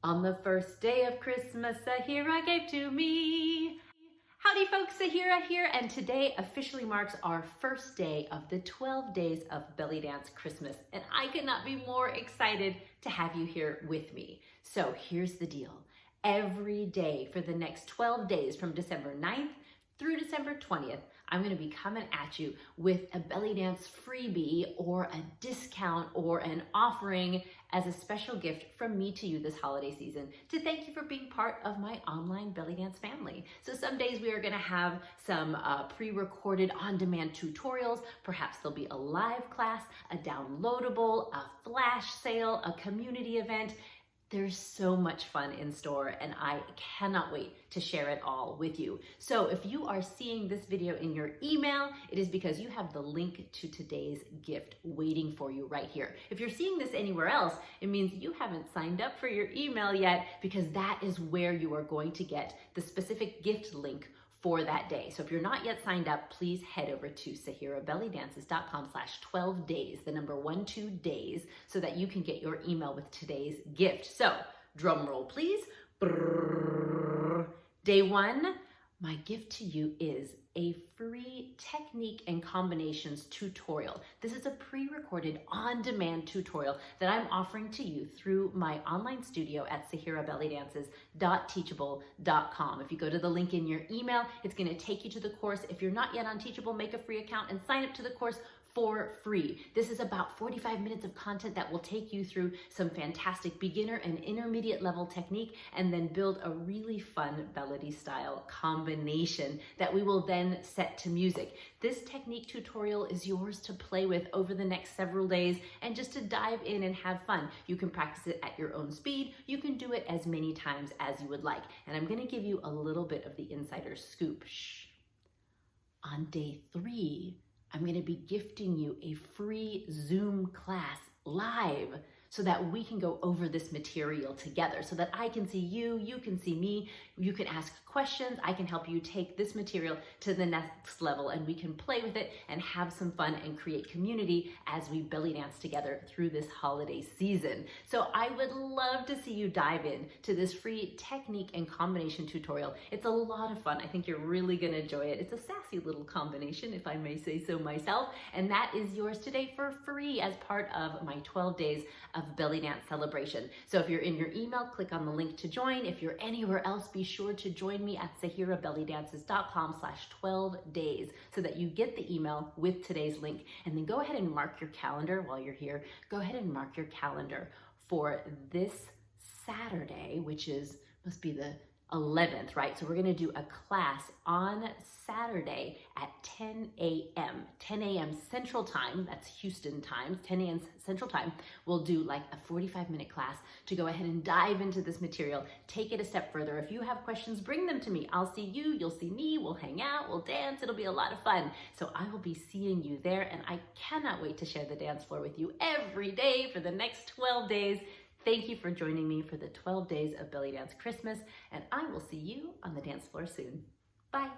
On the first day of Christmas, Sahira gave to me. Howdy folks, Sahira here, and today officially marks our first day of the 12 days of Belly Dance Christmas, and I could not be more excited to have you here with me. So here's the deal. Every day for the next 12 days from December 9th through December 20th, I'm gonna be coming at you with a belly dance freebie or a discount or an offering as a special gift from me to you this holiday season to thank you for being part of my online belly dance family. So some days we are gonna have some pre-recorded on-demand tutorials. Perhaps there'll be a live class, a downloadable, a flash sale, a community event. There's so much fun in store and I cannot wait to share it all with you. So if you are seeing this video in your email, it is because you have the link to today's gift waiting for you right here. If you're seeing this anywhere else, it means you haven't signed up for your email yet, because that is where you are going to get the specific gift link for that day. So if you're not yet signed up, please head over to sahirabellydances.com/12 days, the number 12 days, so that you can get your email with today's gift. So drum roll, please. Brrr. Day one, my gift to you is a free technique and combinations tutorial. This is a pre-recorded on-demand tutorial that I'm offering to you through my online studio at sahirabellydances.teachable.com. If you go to the link in your email, it's gonna take you to the course. If you're not yet on Teachable, make a free account and sign up to the course for free. This is about 45 minutes of content that will take you through some fantastic beginner and intermediate level technique, and then build a really fun melody style combination that we will then set to music. This technique tutorial is yours to play with over the next several days and just to dive in and have fun. You can practice it at your own speed. You can do it as many times as you would like. And I'm gonna give you a little bit of the insider scoop. Shh. On day 3, I'm gonna be gifting you a free Zoom class live so that we can go over this material together, so that I can see you, you can see me, you can ask questions, I can help you take this material to the next level, and we can play with it and have some fun and create community as we belly dance together through this holiday season. So I would love to see you dive in to this free technique and combination tutorial. It's a lot of fun. I think you're really gonna enjoy it. It's a sassy little combination, if I may say so myself, and that is yours today for free as part of my 12 days of belly dance celebration. So if you're in your email, click on the link to join. If you're anywhere else, be sure to join me at sahirabellydances.com/12 days so that you get the email with today's link. And then go ahead and mark your calendar while you're here. Go ahead and mark your calendar for this Saturday, which must be the 11th, right? So we're gonna do a class on Saturday at 10 a.m. 10 a.m. Central Time, that's Houston time, 10 a.m. Central Time. We'll do like a 45-minute class to go ahead and dive into this material, take it a step further. If you have questions, bring them to me. I'll see you, you'll see me, we'll hang out, we'll dance, it'll be a lot of fun. So I will be seeing you there, and I cannot wait to share the dance floor with you every day for the next 12 days. Thank you for joining me for the 12 days of Belly Dance Christmas, and I will see you on the dance floor soon. Bye.